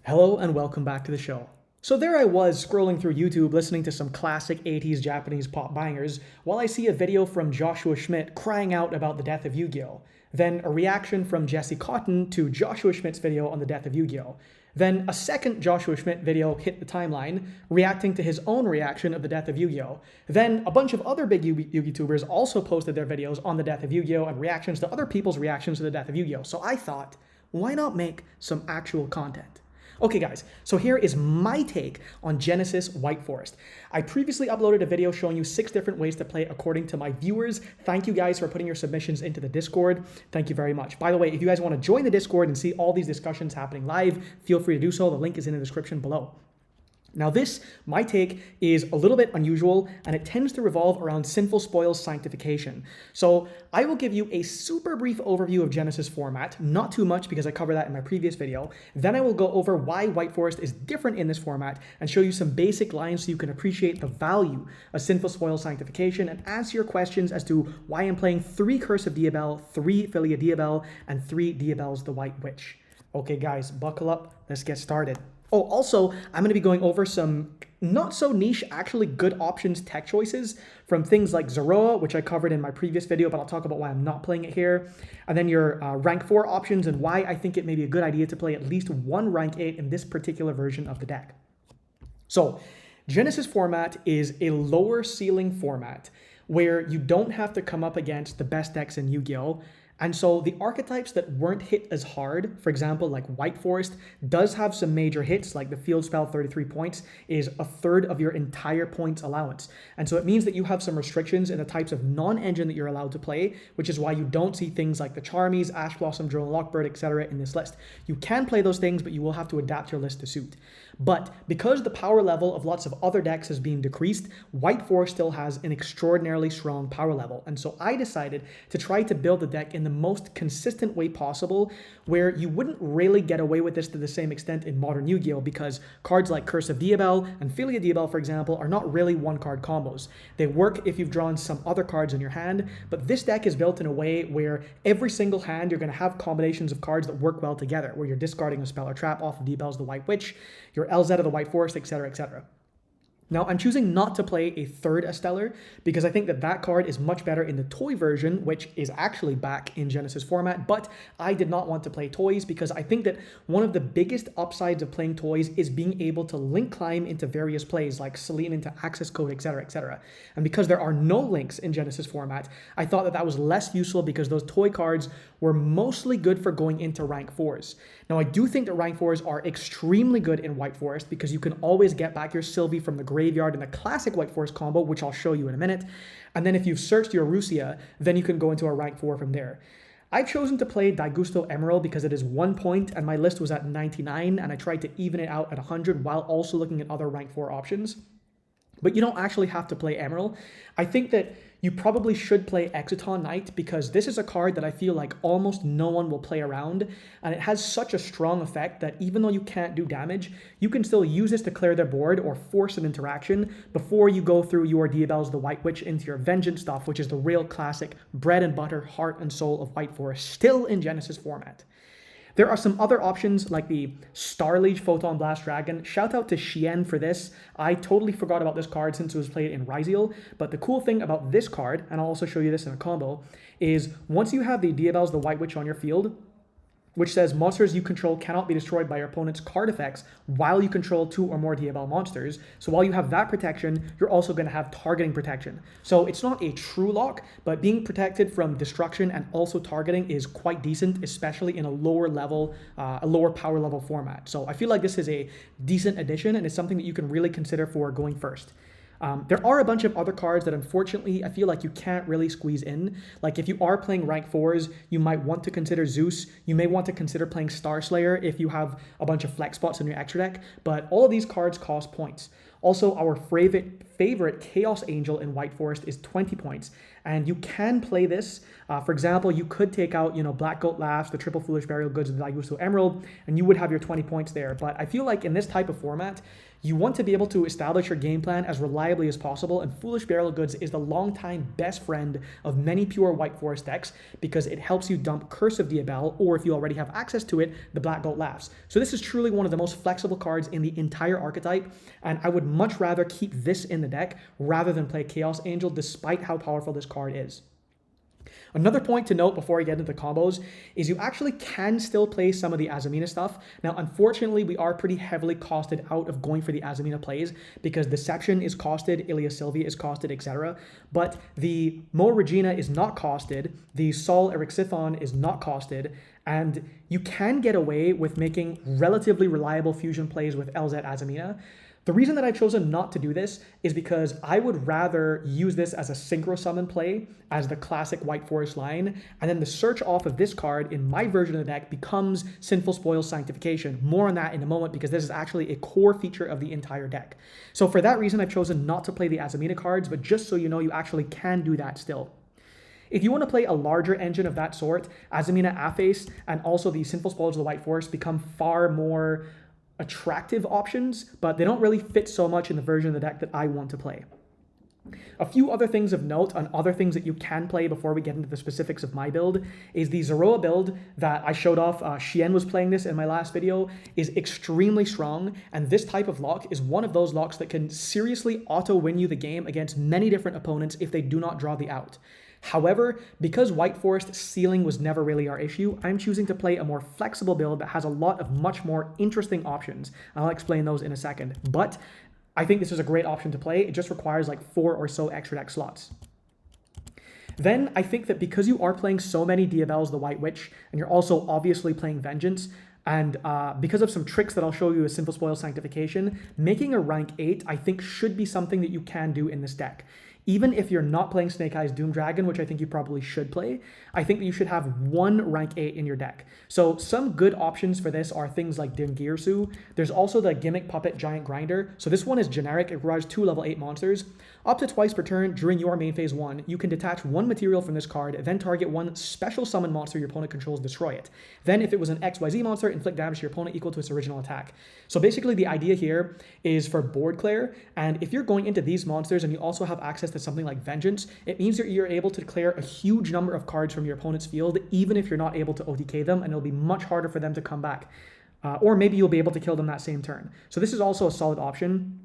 Hello and welcome back to the show. So there I was scrolling through YouTube listening to some classic 80s Japanese pop bangers while I see a video from Joshua Schmidt crying out about the death of Yu-Gi-Oh! Then a reaction from Jesse Cotton to Joshua Schmidt's video on the death of Yu-Gi-Oh! Then a second Joshua Schmidt video hit the timeline, reacting to his own reaction of the death of Yu-Gi-Oh! Then a bunch of other big YouTubers also posted their videos on the death of Yu-Gi-Oh! And reactions to other people's reactions to the death of Yu-Gi-Oh! So I thought, why not make some actual content? Okay guys, so here is my take on Genesys White Forest. I previously uploaded a video showing you 6 different ways to play according to my viewers. Thank you guys for putting your submissions into the Discord. Thank you very much. By the way, if you guys want to join the Discord and see all these discussions happening live, feel free to do so. The link is in the description below. Now this, my take, is a little bit unusual, and it tends to revolve around Sinful Spoil's Sanctification. So I will give you a super brief overview of Genesys format, not too much because I covered that in my previous video. Then I will go over why White Forest is different in this format and show you some basic lines so you can appreciate the value of Sinful Spoil's Sanctification and answer your questions as to why I'm playing 3 Curse of Diabell, 3 Philia Diabell, and 3 Diabell's the White Witch. Okay guys, buckle up, let's get started. Oh, also, I'm going to be going over some not so niche, actually good options tech choices from things like Zoroa, which I covered in my previous video, but I'll talk about why I'm not playing it here. And then your rank 4 options and why I think it may be a good idea to play at least one rank 8 in this particular version of the deck. So, Genesys format is a lower ceiling format where you don't have to come up against the best decks in Yu-Gi-Oh! And so the archetypes that weren't hit as hard, for example, like White Forest, does have some major hits, like the field spell 33 points is a third of your entire points allowance. And so it means that you have some restrictions in the types of non-engine that you're allowed to play, which is why you don't see things like the Charmies, Ash Blossom, Drone Lockbird, etc. in this list. You can play those things, but you will have to adapt your list to suit. But because the power level of lots of other decks has been decreased, White Forest still has an extraordinarily strong power level. And so I decided to try to build the deck in the most consistent way possible, where you wouldn't really get away with this to the same extent in modern Yu-Gi-Oh! Because cards like Curse of Diabell and Philia Diabell, for example, are not really one-card combos. They work if you've drawn some other cards in your hand, but this deck is built in a way where every single hand you're going to have combinations of cards that work well together, where you're discarding a spell or trap off of Diabell's the White Witch, your LZ of the White Forest, etc., etc. Now, I'm choosing not to play a third Esteller because I think that that card is much better in the toy version, which is actually back in Genesys format, but I did not want to play toys because I think that one of the biggest upsides of playing toys is being able to link climb into various plays like Selene into Access Code, etc., etc. And because there are no links in Genesys format, I thought that that was less useful because those toy cards were mostly good for going into rank 4s. Now, I do think that rank 4s are extremely good in White Forest because you can always get back your Sylvie from the graveyard in the classic White Forest combo, which I'll show you in a minute. And then if you've searched your Rusia, then you can go into a rank 4 from there. I've chosen to play Daigusto Emerald because it is 1 point and my list was at 99 and I tried to even it out at 100 while also looking at other rank 4 options. But you don't actually have to play Emerald. I think that you probably should play Exciton Knight because this is a card that I feel like almost no one will play around, and it has such a strong effect that even though you can't do damage, you can still use this to clear their board or force an interaction before you go through your Diabell's the White Witch into your Vengeance stuff, which is the real classic bread and butter, heart and soul of White Forest, still in Genesys format. There are some other options like the Starliege Photon Blast Dragon. Shout out to Shien for this. I totally forgot about this card since it was played in Ryziel. But the cool thing about this card, and I'll also show you this in a combo, is once you have the Diabell's the White Witch on your field, which says monsters you control cannot be destroyed by your opponent's card effects while you control 2 or more Diabell monsters. So while you have that protection, you're also going to have targeting protection. So it's not a true lock, but being protected from destruction and also targeting is quite decent, especially in a lower level, a lower power level format. So I feel like this is a decent addition and it's something that you can really consider for going first. There are a bunch of other cards that unfortunately I feel like you can't really squeeze in. Like if you are playing rank 4s, you might want to consider Zeus. You may want to consider playing Star Slayer if you have a bunch of flex spots in your extra deck, but all of these cards cost points. Also, our favorite favorite Chaos Angel in White Forest is 20 points. And you can play this. For example, you could take out, Black Goat Laughs, the Triple Foolish Burial Goods, and the Daigusto Emerald, and you would have your 20 points there. But I feel like in this type of format, you want to be able to establish your game plan as reliably as possible, and Foolish Burial Goods is the longtime best friend of many pure White Forest decks because it helps you dump Curse of Diabell, or if you already have access to it, the Black Goat Laughs. So this is truly one of the most flexible cards in the entire archetype, and I would much rather keep this in the deck rather than play Chaos Angel, despite how powerful this card is. Another point to note before I get into the combos is you actually can still play some of the Azamina stuff. Now, unfortunately, we are pretty heavily costed out of going for the Azamina plays because Deception is costed, Ilia Sylvia is costed, etc. But the Mo Regina is not costed, the Sol Erixithon is not costed, and you can get away with making relatively reliable fusion plays with LZ Azamina. The reason that I've chosen not to do this is because I would rather use this as a synchro summon play as the classic White Forest line, and then the search off of this card in my version of the deck becomes Sinful Spoils Sanctification. More on that in a moment because this is actually a core feature of the entire deck. So for that reason, I've chosen not to play the Azamina cards, but just so you know, you actually can do that still. If you want to play a larger engine of that sort, Azamina Aface and also the Sinful Spoils of the White Forest become far more attractive options, but they don't really fit so much in the version of the deck that I want to play. A few other things of note on other things that you can play before we get into the specifics of my build is the Zeroa build that I showed off. Shien was playing this in my last video, is extremely strong, and this type of lock is one of those locks that can seriously auto-win you the game against many different opponents if they do not draw the out. However, because White Forest ceiling was never really our issue, I'm choosing to play a more flexible build that has a lot of much more interesting options. I'll explain those in a second, but I think this is a great option to play. It just requires like 4 or so extra deck slots. Then I think that because you are playing so many Diabells the White Witch, and you're also obviously playing Vengeance, and because of some tricks that I'll show you with Sinful Spoils Sanctification, making a rank 8 I think should be something that you can do in this deck. Even if you're not playing Snake Eyes Doom Dragon, which I think you probably should play, I think that you should have one rank 8 in your deck. So some good options for this are things like Dingirsu. There's also the Gimmick Puppet Giant Grinder. So this one is generic. It requires 2 level 8 monsters. Up to twice per turn during your main phase 1, you can detach 1 material from this card, then target 1 special summon monster your opponent controls, destroy it. Then if it was an XYZ monster, inflict damage to your opponent equal to its original attack. So basically the idea here is for board clear, and if you're going into these monsters and you also have access to something like Vengeance, it means that you're able to clear a huge number of cards from your opponent's field, even if you're not able to OTK them, and it'll be much harder for them to come back. Or maybe you'll be able to kill them that same turn. So this is also a solid option.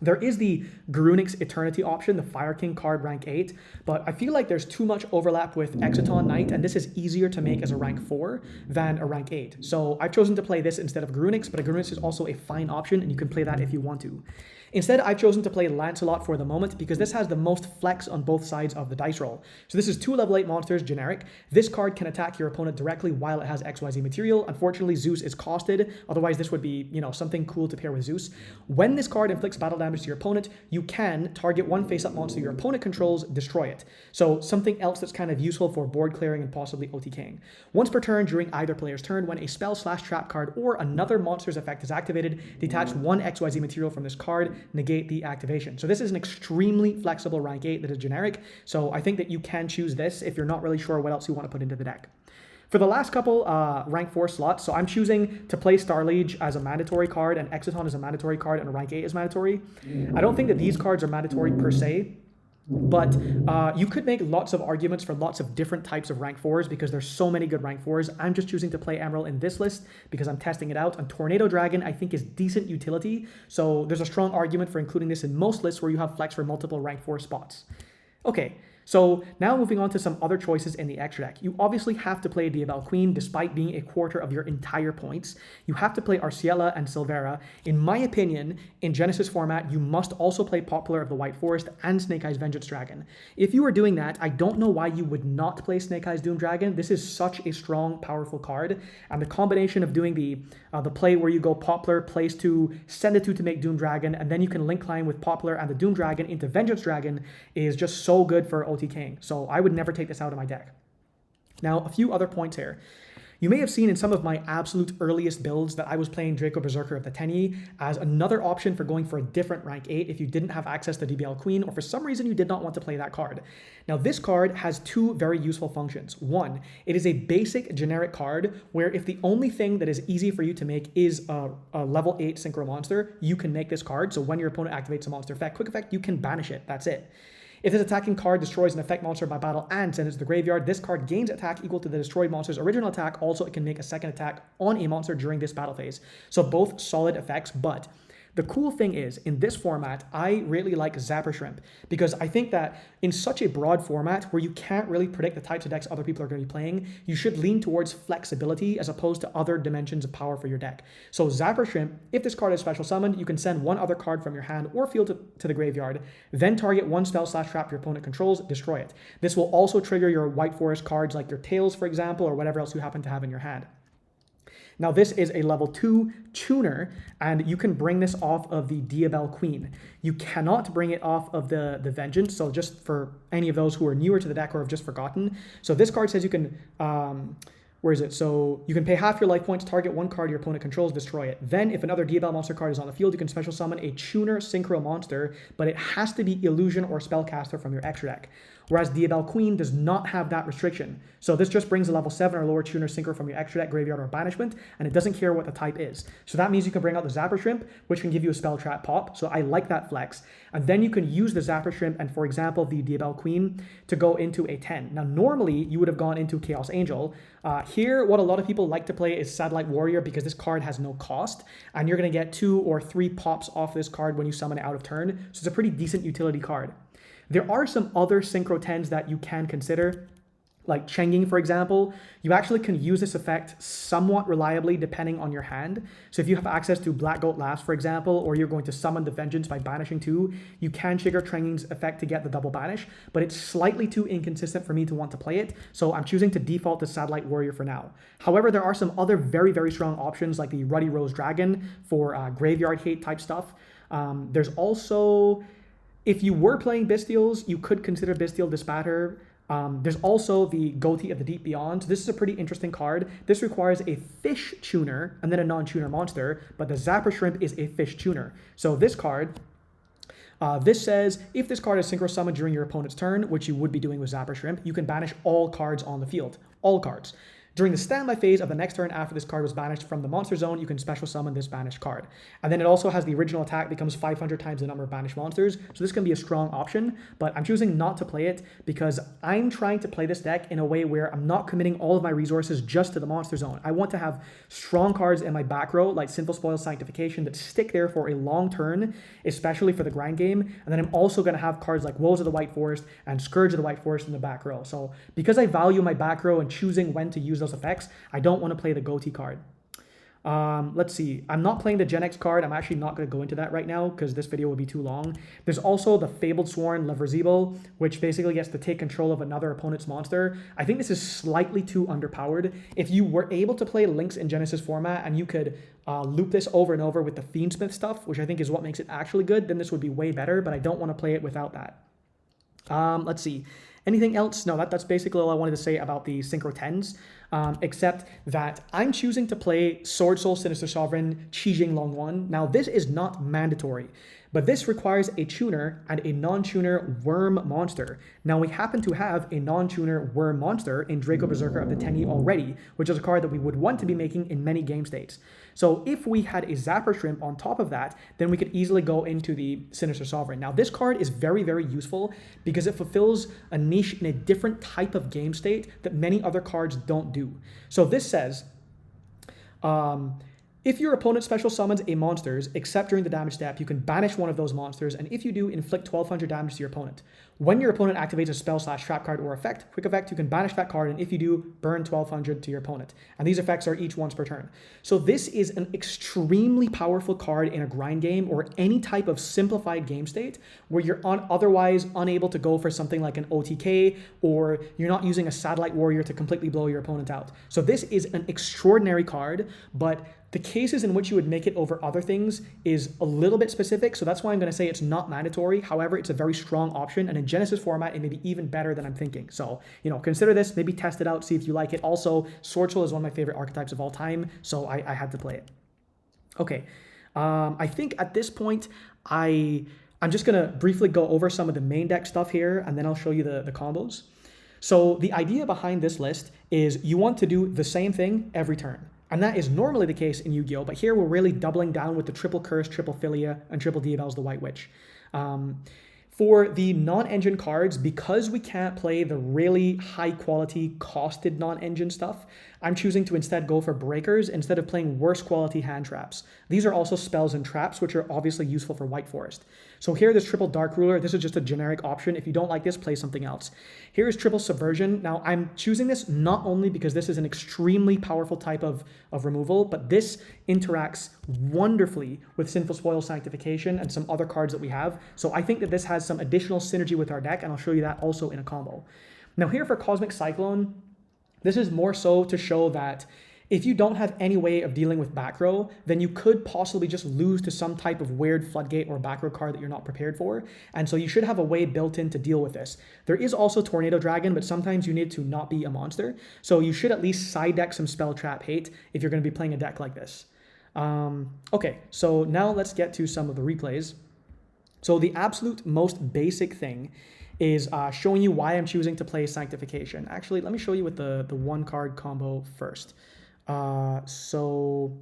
There is the Garunix Eternity option, the Fire King card rank 8, but I feel like there's too much overlap with Exciton Knight, and this is easier to make as a rank 4 than a rank 8. So I've chosen to play this instead of Garunix, but a Garunix is also a fine option, and you can play that if you want to. Instead, I've chosen to play Lancelot for the moment because this has the most flex on both sides of the dice roll. So this is 2 level 8 monsters, generic. This card can attack your opponent directly while it has XYZ material. Unfortunately, Zeus is costed. Otherwise, this would be, something cool to pair with Zeus. When this card inflicts battle damage to your opponent, you can target 1 face-up monster your opponent controls, destroy it. So something else that's kind of useful for board clearing and possibly OTKing. Once per turn during either player's turn, when a spell/trap card or another monster's effect is activated, detach 1 XYZ material from this card, negate the activation. So this is an extremely flexible rank 8 that is generic. So I think that you can choose this if you're not really sure what else you want to put into the deck. For the last couple rank 4 slots, so I'm choosing to play Starliege as a mandatory card and Exciton as a mandatory card and a rank 8 is mandatory. I don't think that these cards are mandatory per se, but you could make lots of arguments for lots of different types of rank 4s because there's so many good rank 4s. I'm just choosing to play Emerald in this list because I'm testing it out. And Tornado Dragon, I think, is decent utility. So there's a strong argument for including this in most lists where you have flex for multiple rank 4 spots. Okay. So now moving on to some other choices in the extra deck. You obviously have to play Diabell Queen despite being a quarter of your entire points. You have to play Arciela and Silvera. In my opinion, in Genesys format, you must also play Popular of the White Forest and Snake Eyes Vengeance Dragon. If you are doing that, I don't know why you would not play Snake Eyes Doom Dragon. This is such a strong, powerful card. And the combination of doing the play where you go Popular, place 2, send it to make Doom Dragon, and then you can link climb with Popular and the Doom Dragon into Vengeance Dragon is just so good for OTKing. So I would never take this out of my deck. Now, a few other points here. You may have seen in some of my absolute earliest builds that I was playing Draco Berserker of the Tenyi as another option for going for a different rank 8 if you didn't have access to Diabell Queen or for some reason you did not want to play that card. Now this card has two very useful functions. One, it is a basic generic card where if the only thing that is easy for you to make is a level 8 synchro monster, you can make this card. So when your opponent activates a monster effect, quick effect, you can banish it. That's it. If this attacking card destroys an effect monster by battle and sends it to the graveyard, this card gains attack equal to the destroyed monster's original attack. Also, it can make a second attack on a monster during this battle phase. So both solid effects, but the cool thing is, in this format, I really like Zapper Shrimp because I think that in such a broad format where you can't really predict the types of decks other people are going to be playing, you should lean towards flexibility as opposed to other dimensions of power for your deck. So Zapper Shrimp, if this card is special summoned, you can send one other card from your hand or field to the graveyard, then target one spell/trap your opponent controls, destroy it. This will also trigger your White Forest cards like your Tails, for example, or whatever else you happen to have in your hand. Now this is a level 2 tuner, and you can bring this off of the Diabell Queen. You cannot bring it off of the Vengeance, so just for any of those who are newer to the deck or have just forgotten. So this card says you can, where is it? So you can pay half your life points, target one card your opponent controls, destroy it. Then if another Diabell monster card is on the field, you can special summon a tuner synchro monster, but it has to be illusion or spellcaster from your extra deck. Whereas Diabell Queen does not have that restriction. So this just brings a level 7 or lower tuner synchro from your extra deck, graveyard, or banishment, and it doesn't care what the type is. So that means you can bring out the Zapper Shrimp, which can give you a spell trap pop. So I like that flex. And then you can use the Zapper Shrimp and, for example, the Diabell Queen to go into a 10. Now, normally you would have gone into Chaos Angel. Here, what a lot of people like to play is Satellite Warrior because this card has no cost, and you're going to get 2 or 3 pops off this card when you summon it out of turn. So it's a pretty decent utility card. There are some other Synchro 10s that you can consider, like Chenging, for example. You actually can use this effect somewhat reliably depending on your hand. So if you have access to Black Goat Laughs, for example, or you're going to summon the Vengeance by banishing 2, you can trigger Chenging's effect to get the double banish, but it's slightly too inconsistent for me to want to play it, so I'm choosing to default to Satellite Warrior for now. However, there are some other very, very strong options like the Ruddy Rose Dragon for graveyard hate type stuff. There's also... If you were playing Bestials, you could consider Bestial Dispatter. There's also the Goatee of the Deep Beyond. So this is a pretty interesting card. This requires a fish tuner and then a non-tuner monster, but the Zapper Shrimp is a fish tuner. So this card, this says, if this card is synchro summoned during your opponent's turn, which you would be doing with Zapper Shrimp, you can banish all cards on the field. All cards. During the standby phase of the next turn after this card was banished from the monster zone, you can special summon this banished card. And then it also has the original attack becomes 500 times the number of banished monsters, so this can be a strong option, but I'm choosing not to play it because I'm trying to play this deck in a way where I'm not committing all of my resources just to the monster zone. I want to have strong cards in my back row, like Sinful Spoil, Sanctification, that stick there for a long turn, especially for the grind game, and then I'm also going to have cards like Woes of the White Forest and Scourge of the White Forest in the back row. So because I value my back row and choosing when to use those effects, I don't want to play the Goatee card. Let's see. I'm not playing the Gen X card. I'm actually not going to go into that right now because this video would be too long. There's also the Fabled Sworn Leverzible, which basically gets to take control of another opponent's monster. I think this is slightly too underpowered. If you were able to play Lynx in Genesys format and you could loop this over and over with the Fiendsmith stuff, which I think is what makes it actually good, then this would be way better, but I don't want to play it without that. Let's see. Anything else? No, that's basically all I wanted to say about the Synchro 10s, except that I'm choosing to play Sword Soul Sinister Sovereign Qijing Long One. Now, this is not mandatory, but this requires a tuner and a non-tuner worm monster. Now, we happen to have a non-tuner worm monster in Draco Berserker of the Tenyi already, which is a card that we would want to be making in many game states. So if we had a Zapper Shrimp on top of that, then we could easily go into the Sinister Sovereign. Now, this card is very, very useful because it fulfills a niche in a different type of game state that many other cards don't do. So this says, if your opponent special summons a monsters, except during the damage step, you can banish one of those monsters, and if you do, inflict 1200 damage to your opponent. When your opponent activates a spell/trap card or effect, quick effect, you can banish that card, and if you do, burn 1200 to your opponent. And these effects are each once per turn. So this is an extremely powerful card in a grind game or any type of simplified game state where you're otherwise unable to go for something like an OTK, or you're not using a Satellite Warrior to completely blow your opponent out. So this is an extraordinary card, but The cases in which you would make it over other things is a little bit specific, so that's why I'm going to say it's not mandatory. However, it's a very strong option, and in Genesys format, it may be even better than I'm thinking. So, consider this, maybe test it out, see if you like it. Also, Sword Soul is one of my favorite archetypes of all time, so I had to play it. Okay, I think at this point, I'm just going to briefly go over some of the main deck stuff here, and then I'll show you the combos. So the idea behind this list is you want to do the same thing every turn. And that is normally the case in Yu-Gi-Oh! But here we're really doubling down with the triple Curse, triple Philia, and triple Diabell's the White Witch. For the non-engine cards, because we can't play the really high-quality, costed non-engine stuff, I'm choosing to instead go for breakers instead of playing worse quality hand traps. These are also spells and traps, which are obviously useful for White Forest. So here, this triple Dark Ruler, this is just a generic option. If you don't like this, play something else. Here is triple Subversion. Now, I'm choosing this not only because this is an extremely powerful type of removal, but this interacts wonderfully with Sinful Spoil Sanctification and some other cards that we have. So I think that this has some additional synergy with our deck, and I'll show you that also in a combo. Now here for Cosmic Cyclone, this is more so to show that if you don't have any way of dealing with back row, then you could possibly just lose to some type of weird floodgate or back row card that you're not prepared for. And so you should have a way built in to deal with this. There is also Tornado Dragon, but sometimes you need to not be a monster. So you should at least side deck some Spell Trap Hate if you're going to be playing a deck like this. Okay, so now let's get to some of the replays. So the absolute most basic thing is showing you why I'm choosing to play Sanctification. Actually, let me show you with the one card combo first. So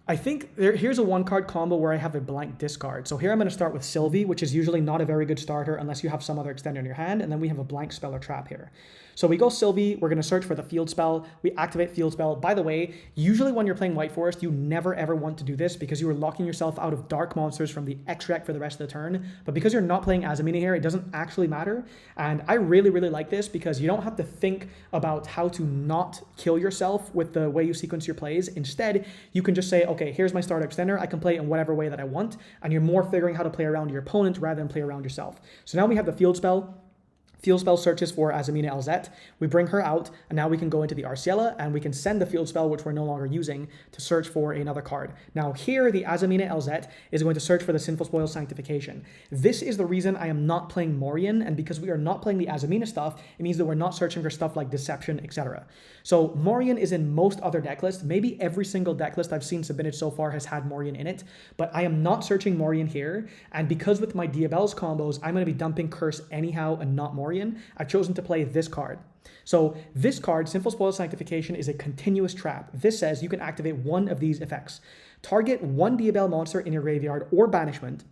I think here's a one card combo where I have a blank discard. So here I'm going to start with Sylvie, which is usually not a very good starter unless you have some other extender in your hand. And then we have a blank spell or trap here. So we go Sylvie, we're going to search for the field spell. We activate field spell. By the way, usually when you're playing White Forest, you never ever want to do this because you are locking yourself out of dark monsters from the X-Rec for the rest of the turn. But because you're not playing Azamina here, it doesn't actually matter. And I really, really like this because you don't have to think about how to not kill yourself with the way you sequence your plays. Instead, you can just say, okay, here's my starter extender. I can play in whatever way that I want. And you're more figuring how to play around your opponent rather than play around yourself. So now we have the field spell. Field spell searches for Azamina Elzette. We bring her out, and now we can go into the Arciela, and we can send the field spell, which we're no longer using, to search for another card. Now here, the Azamina Elzette is going to search for the Sinful Spoil Sanctification. This is the reason I am not playing Morian, and because we are not playing the Azamina stuff, it means that we're not searching for stuff like Deception, etc. So Morian is in most other deck lists. Maybe every single deck list I've seen submitted so far has had Morian in it, but I am not searching Morian here, and because with my Diabell's combos, I'm going to be dumping Curse anyhow and not Morian, I've chosen to play this card. So this card, Sinful Spoil Sanctification, is a continuous trap. This says you can activate one of these effects. Target one Diabell monster in your graveyard or banishment,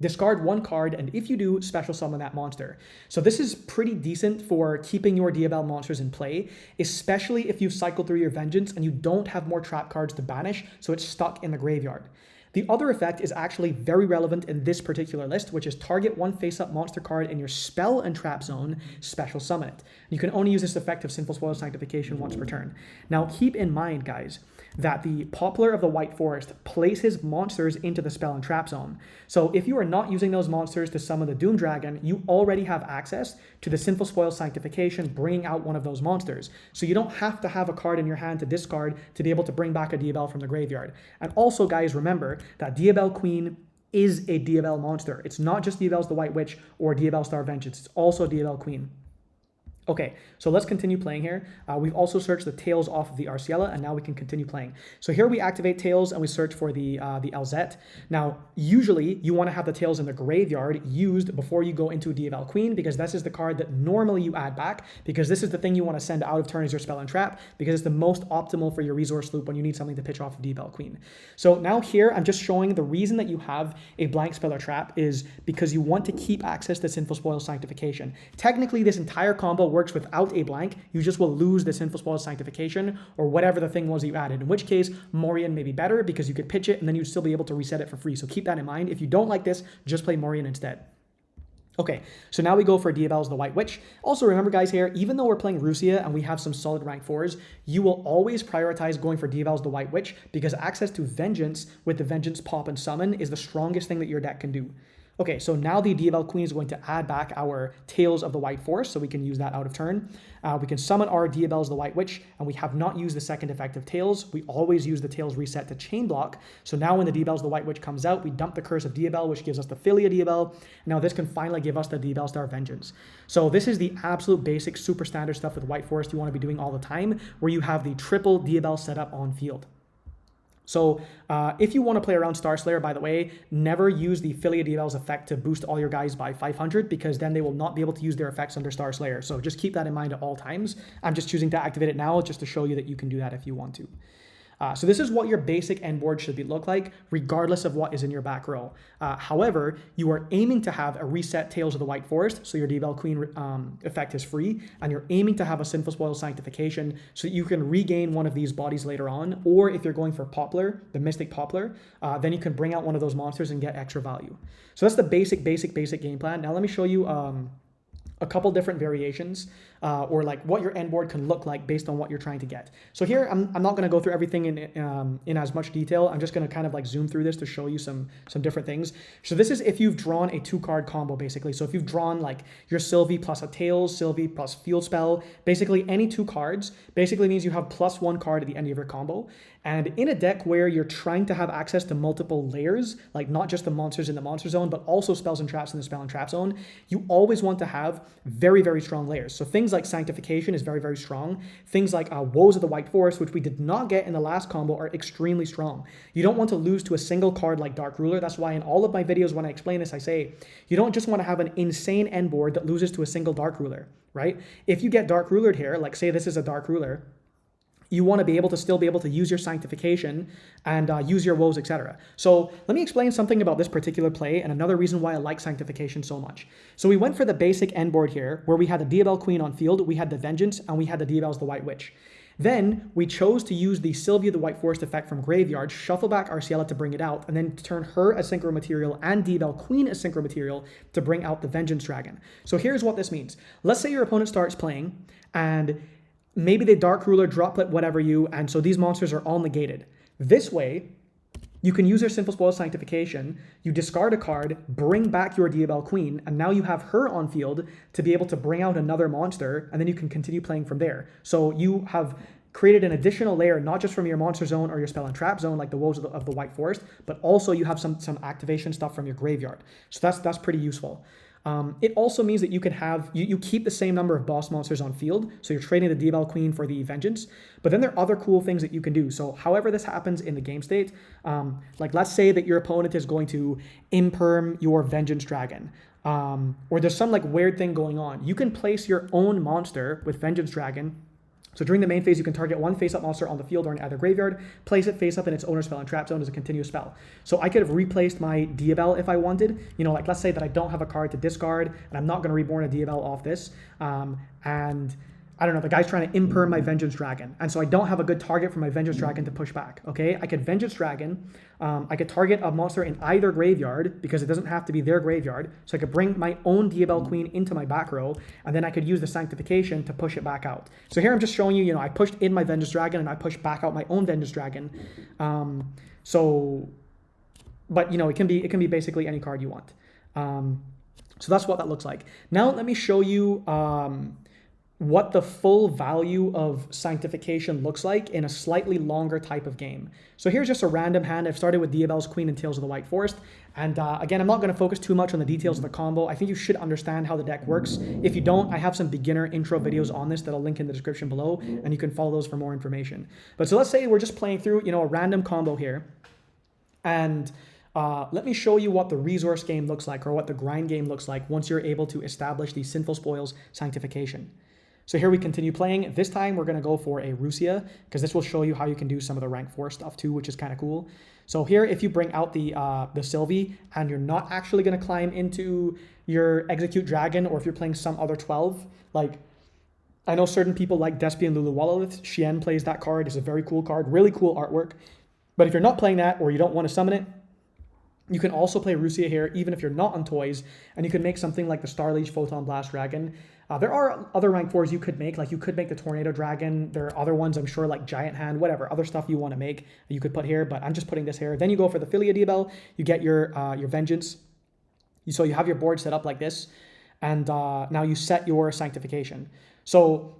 discard one card, and if you do, special summon that monster. So this is pretty decent for keeping your Diabell monsters in play, especially if you've cycled through your Vengeance and you don't have more trap cards to banish, so it's stuck in the graveyard. The other effect is actually very relevant in this particular list, which is target one face-up monster card in your spell and trap zone, special summon it. You can only use this effect of Sinful Spoil Sanctification once per turn. Now keep in mind, guys, that the Poplar of the White Forest places monsters into the spell and trap zone. So if you are not using those monsters to summon the Doom Dragon, you already have access to the Sinful Spoil Sanctification bringing out one of those monsters. So you don't have to have a card in your hand to discard to be able to bring back a Diabell from the graveyard. And also, guys, remember that Diabell Queen is a Diabell monster. It's not just Diabell's the White Witch or Diabell Star Vengeance. It's also Diabell Queen. Okay, so let's continue playing here. We've also searched the tails off of the Arciela, and now we can continue playing. So here we activate tails, and we search for the Elzette. Now, usually, you want to have the tails in the graveyard used before you go into Diabell Queen, because this is the card that normally you add back, because this is the thing you want to send out of turn as your spell and trap, because it's the most optimal for your resource loop when you need something to pitch off of Diabell Queen. So now here, I'm just showing the reason that you have a blank spell or trap is because you want to keep access to Sinful Spoil Sanctification. Technically, this entire combo works without a blank. You just will lose the Sinful Spoil Sanctification or whatever the thing was you added, in which case Morian may be better because you could pitch it and then you'd still be able to reset it for free. So keep that in mind. If you don't like this, just play Morian instead. Okay, so now we go for Diabell's the White Witch. Also remember, guys, here, even though we're playing Rusia and we have some solid rank 4s, you will always prioritize going for Diabell's the White Witch because access to Vengeance with the Vengeance Pop and Summon is the strongest thing that your deck can do. Okay, so now the Diabell Queen is going to add back our Tales of the White Forest, so we can use that out of turn. We can summon our Diabells the White Witch, and we have not used the second effect of Tales. We always use the Tales reset to chain block. So now when the Diabells the White Witch comes out, we dump the Curse of Diabell, which gives us the Philia Diabell. Now this can finally give us the Diabell Star Vengeance. So this is the absolute basic super standard stuff with White Forest you want to be doing all the time, where you have the triple Diabell setup on field. So if you want to play around Star Slayer, by the way, never use the Philia Diabell's effect to boost all your guys by 500, because then they will not be able to use their effects under Star Slayer. So just keep that in mind at all times. I'm just choosing to activate it now just to show you that you can do that if you want to. So this is what your basic end board should look like, regardless of what is in your back row. However, you are aiming to have a reset Tales of the White Forest, so your Diabell Queen effect is free, and you're aiming to have a Sinful Spoils Sanctification, so that you can regain one of these bodies later on, or if you're going for Poplar, the Mystic Poplar, then you can bring out one of those monsters and get extra value. So that's the basic game plan. Now let me show you a couple different variations, or like what your end board can look like based on what you're trying to get. So here, I'm not going to go through everything in as much detail. I'm just going to kind of like zoom through this to show you some different things. So this is if you've drawn a 2-card combo, basically. So if you've drawn like your Sylvie plus a Tails, Sylvie plus Field Spell, basically any 2 cards, basically means you have +1 card at the end of your combo. And in a deck where you're trying to have access to multiple layers, like not just the monsters in the monster zone, but also spells and traps in the spell and trap zone, you always want to have very, very strong layers. So things like Sanctification is very, very strong. Things like Woes of the White Forest, which we did not get in the last combo, are extremely strong. You don't want to lose to a single card like Dark Ruler. That's why in all of my videos when I explain this, I say, you don't just want to have an insane end board that loses to a single Dark Ruler, right? If you get Dark Rulered here, like say this is a Dark Ruler, you want to be able to still be able to use your Sanctification and use your Woes, etc. So let me explain something about this particular play and another reason why I like Sanctification so much. So we went for the basic end board here, where we had the Diabell Queen on field, we had the Vengeance, and we had the Diabells the White Witch. Then we chose to use the Sylvia the White Forest effect from Graveyard, shuffle back Arciela to bring it out, and then turn her as Synchro Material and Diabell Queen as Synchro Material to bring out the Vengeance Dragon. So here's what this means. Let's say your opponent starts playing, and maybe they Dark Ruler, Droplet, whatever you, and so these monsters are all negated. This way, you can use your Sinful Spoils Sanctification, you discard a card, bring back your Diabell Queen, and now you have her on field to be able to bring out another monster, and then you can continue playing from there. So you have created an additional layer, not just from your monster zone or your spell and trap zone, like the Woes of the White Forest, but also you have some activation stuff from your graveyard. So that's pretty useful. It also means that you can have, you keep the same number of boss monsters on field, so you're trading the Diabell Queen for the Vengeance, but then there are other cool things that you can do. So however this happens in the game state, like let's say that your opponent is going to imperm your Vengeance Dragon, or there's some like weird thing going on. You can place your own monster with Vengeance Dragon. So during the main phase, you can target one face-up monster on the field or in either graveyard, place it face-up in its owner spell and trap zone as a continuous spell. So I could have replaced my Diabell if I wanted. You know, like let's say that I don't have a card to discard, and I'm not going to reborn a Diabell off this, and I don't know, the guy's trying to imperm my Vengeance Dragon, and so I don't have a good target for my Vengeance Dragon to push back, okay? I could Vengeance Dragon, I could target a monster in either graveyard, because it doesn't have to be their graveyard, so I could bring my own Diabell Queen into my back row, and then I could use the Sanctification to push it back out. So here I'm just showing you, you know, I pushed in my Vengeance Dragon, and I pushed back out my own Vengeance Dragon, but, you know, it can be basically any card you want. So that's what that looks like. Now let me show you what the full value of Sanctification looks like in a slightly longer type of game. So here's just a random hand. I've started with Diabell's Queen and Tales of the White Forest. And again, I'm not going to focus too much on the details of the combo. I think you should understand how the deck works. If you don't, I have some beginner intro videos on this that I'll link in the description below, and you can follow those for more information. But so let's say we're just playing through, you know, a random combo here. And let me show you what the resource game looks like, or what the grind game looks like once you're able to establish the Sinful Spoils Sanctification. So here we continue playing. This time we're going to go for a Rusia, because this will show you how you can do some of the rank 4 stuff too, which is kind of cool. So here, if you bring out the Sylvie and you're not actually going to climb into your Execute Dragon, or if you're playing some other 12, like I know certain people like Despian Luluwallalith, Shien plays that card. It's a very cool card, really cool artwork. But if you're not playing that, or you don't want to summon it, you can also play Rusia here, even if you're not on toys, and you can make something like the Starliege Photon Blast Dragon. There are other rank 4s you could make, like you could make the Tornado Dragon. There are other ones, I'm sure, like Giant Hand, whatever, other stuff you want to make you could put here, but I'm just putting this here. Then you go for the Philia Diabell, you get your Vengeance, So you have your board set up like this, and now you set your Sanctification. So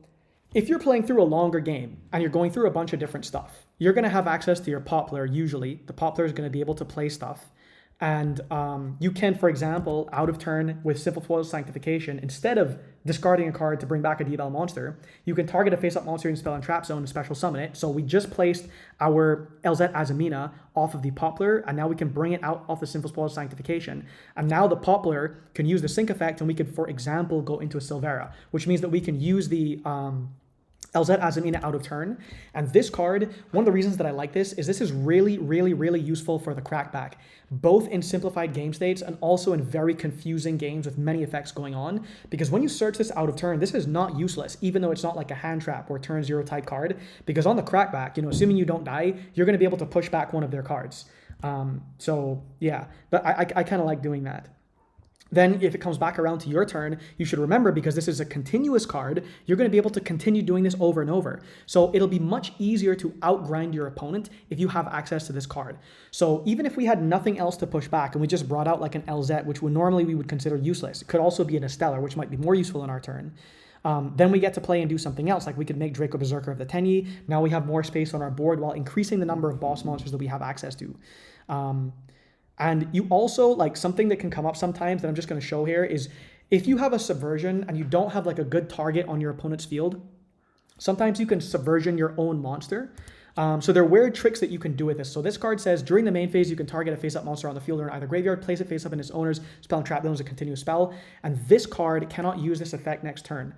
if you're playing through a longer game and you're going through a bunch of different stuff, you're going to have access to your Poplar usually. The Poplar is going to be able to play stuff. And you can, for example, out of turn with Simple Spoils Sanctification, instead of discarding a card to bring back a Diabell monster, you can target a face-up monster in Spell and Trap Zone and special summon it. So we just placed our LZ Azamina off of the Poplar, and now we can bring it out off the Simple Spoils Sanctification. And now the Poplar can use the Sync effect, and we could, for example, go into a Silvera, which means that we can use the LZ Azamina out of turn. And this card, one of the reasons that I like this is really, really, really useful for the crackback, both in simplified game states and also in very confusing games with many effects going on. Because when you search this out of turn, this is not useless, even though it's not like a hand trap or turn 0 type card. Because on the crackback, assuming you don't die, you're going to be able to push back one of their cards. So yeah, but I kind of like doing that. Then if it comes back around to your turn, you should remember, because this is a continuous card, you're going to be able to continue doing this over and over. So it'll be much easier to outgrind your opponent if you have access to this card. So even if we had nothing else to push back and we just brought out like an LZ, which normally we would consider useless, it could also be an Esteller, which might be more useful in our turn. Then we get to play and do something else, like we could make Draco Berserker of the Tenyi. Now we have more space on our board while increasing the number of boss monsters that we have access to. And you also, like, something that can come up sometimes that I'm just going to show here is if you have a Subversion and you don't have like a good target on your opponent's field, sometimes you can Subversion your own monster. So there are weird tricks that you can do with this. So this card says, during the main phase, you can target a face-up monster on the field or in either graveyard, place it face-up in its owner's spell and trap zone as a continuous spell. And this card cannot use this effect next turn.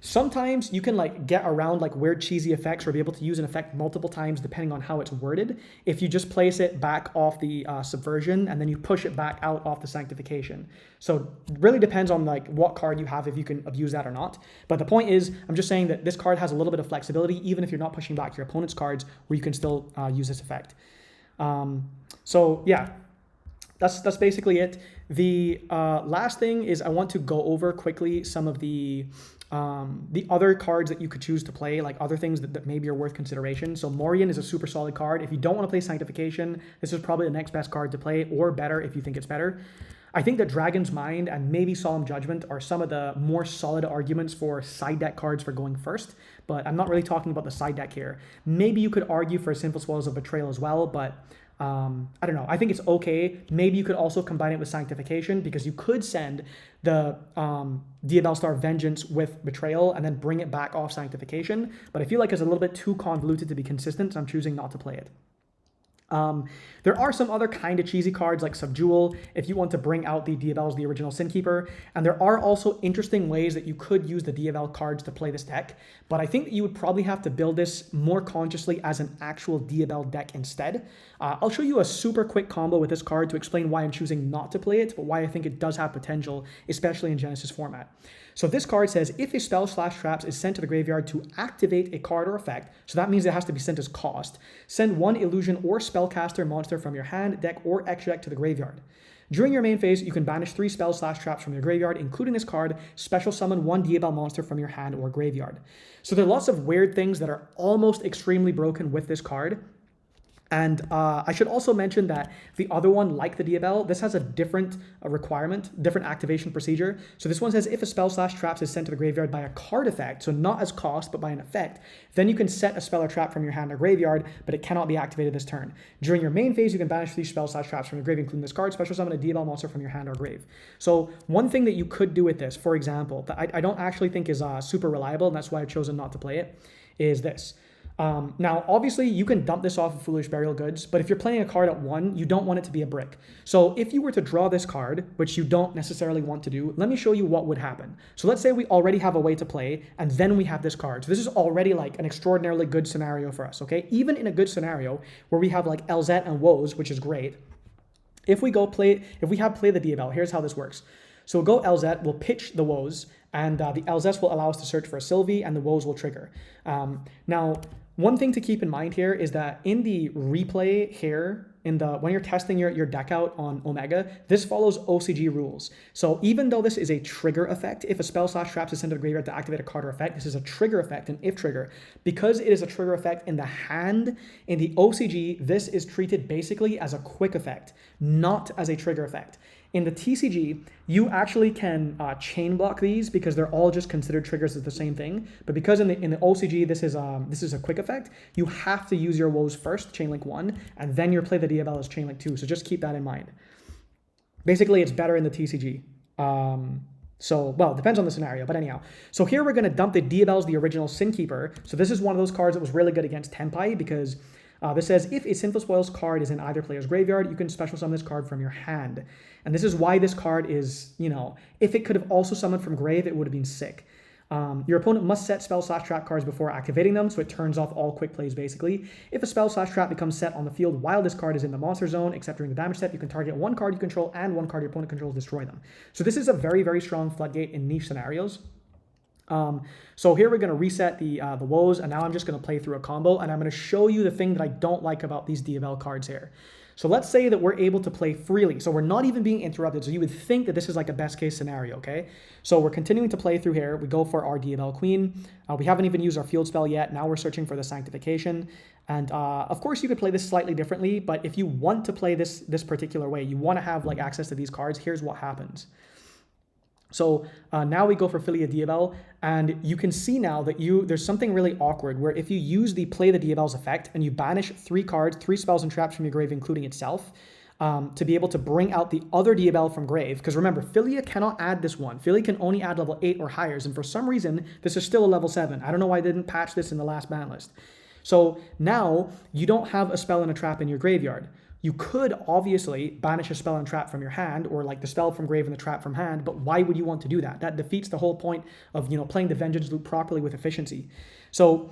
Sometimes you can like get around like weird cheesy effects or be able to use an effect multiple times depending on how it's worded. If you just place it back off the Subversion and then you push it back out off the Sanctification. So it really depends on like what card you have, if you can abuse that or not. But the point is, I'm just saying that this card has a little bit of flexibility, even if you're not pushing back your opponent's cards, where you can still use this effect. So yeah, that's basically it. The last thing is I want to go over quickly some of the other cards that you could choose to play, like other things that maybe are worth consideration. So Morian is a super solid card. If you don't want to play Sanctification, this is probably the next best card to play, or better if you think it's better. I think that Dragon's Mind and maybe Solemn Judgment are some of the more solid arguments for side deck cards for going first, but I'm not really talking about the side deck here. Maybe you could argue for Simple Spoils of Betrayal as well, but I don't know. I think it's okay. Maybe you could also combine it with Sanctification, because you could send the Diabell Star Vengeance with Betrayal and then bring it back off Sanctification. But I feel like it's a little bit too convoluted to be consistent, so I'm choosing not to play it. There are some other kind of cheesy cards like Subdual if you want to bring out the Diabell's the original Sin Keeper, and there are also interesting ways that you could use the Diabell cards to play this deck, but I think that you would probably have to build this more consciously as an actual Diabell deck instead. I'll show you a super quick combo with this card to explain why I'm choosing not to play it, but why I think it does have potential, especially in Genesys format. So this card says, if a spell/traps is sent to the graveyard to activate a card or effect, so that means it has to be sent as cost, send one illusion or spellcaster monster from your hand, deck, or extra deck to the graveyard. During your main phase, you can banish 3 spell/traps from your graveyard, including this card, special summon 1 Diabell monster from your hand or graveyard. So there are lots of weird things that are almost extremely broken with this card. And I should also mention that the other one, like the Diabell, this has a different requirement, different activation procedure. So this one says, if a spell/traps is sent to the graveyard by a card effect, so not as cost, but by an effect, then you can set a spell or trap from your hand or graveyard, but it cannot be activated this turn. During your main phase, you can banish 3 spell/traps from your grave, including this card, special summon a Diabell monster from your hand or grave. So one thing that you could do with this, for example, that I don't actually think is super reliable, and that's why I've chosen not to play it, is this. Now, obviously, you can dump this off of Foolish Burial Goods, but if you're playing a card at 1, you don't want it to be a brick. So if you were to draw this card, which you don't necessarily want to do, let me show you what would happen. So let's say we already have a way to play, and then we have this card. So this is already like an extraordinarily good scenario for us, okay? Even in a good scenario where we have like LZ and Woes, which is great, if we have play the Diabell, here's how this works. So we'll go LZ, we'll pitch the Woes, and the LZ will allow us to search for a Sylvie, and the Woes will trigger. Now, one thing to keep in mind here is that in the replay here, when you're testing your deck out on Omega, this follows OCG rules. So even though this is a trigger effect, if a spell/traps is sent to the graveyard to activate a card or effect, this is a trigger effect, an if trigger. Because it is a trigger effect in the hand, in the OCG, this is treated basically as a quick effect, not as a trigger effect. in the TCG, you actually can chain block these because they're all just considered triggers as the same thing. But because in the OCG, this is a quick effect, you have to use your woes first, chain link 1, and then you play the Diabell as chain link 2. So just keep that in mind. Basically, it's better in the TCG. So, well, depends on the scenario, but anyhow. So here we're going to dump the Diabell as the original Sin Keeper. So this is one of those cards that was really good against Tenpai because this says, if a Sinful Spoils card is in either player's graveyard, you can special summon this card from your hand. And this is why this card is, you know, if it could have also summoned from grave, it would have been sick. Your opponent must set spell/trap cards before activating them, so it turns off all quick plays basically. If a spell/trap becomes set on the field while this card is in the monster zone, except during the damage step, you can target one card you control and one card your opponent controls, destroy them. So this is a very, very strong floodgate in niche scenarios. So here we're going to reset the woes, and now I'm just going to play through a combo, and I'm going to show you the thing that I don't like about these Diabell cards here. So let's say that we're able to play freely. So we're not even being interrupted. So you would think that this is like a best case scenario, okay? So we're continuing to play through here. We go for our Diabell Queen. We haven't even used our field spell yet. Now we're searching for the Sanctification. And of course you could play this slightly differently, but if you want to play this particular way, you want to have like access to these cards, here's what happens. So now we go for Filia Diabell, and you can see now that there's something really awkward where if you use the Play the Diabell's effect and you banish 3 cards, 3 spells and traps from your grave, including itself, to be able to bring out the other Diabell from grave, because remember, Filia cannot add this one. Filia can only add level 8 or higher, and for some reason, this is still a level 7. I don't know why they didn't patch this in the last ban list. So now you don't have a spell and a trap in your graveyard. You could obviously banish a spell and trap from your hand, or like the spell from grave and the trap from hand, but why would you want to do that? That defeats the whole point of, you know, playing the Vengeance loop properly with efficiency. So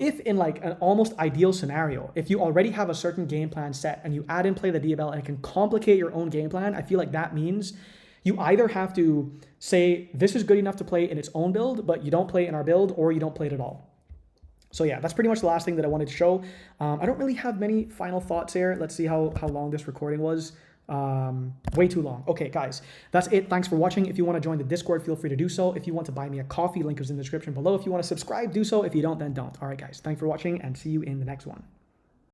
if in like an almost ideal scenario, if you already have a certain game plan set and you add in Play the Diabell and it can complicate your own game plan, I feel like that means you either have to say this is good enough to play in its own build, but you don't play it in our build, or you don't play it at all. So yeah, that's pretty much the last thing that I wanted to show. I don't really have many final thoughts here. Let's see how long this recording was. Way too long. Okay, guys, that's it. Thanks for watching. If you want to join the Discord, feel free to do so. If you want to buy me a coffee, link is in the description below. If you want to subscribe, do so. If you don't, then don't. All right, guys, thanks for watching, and see you in the next one.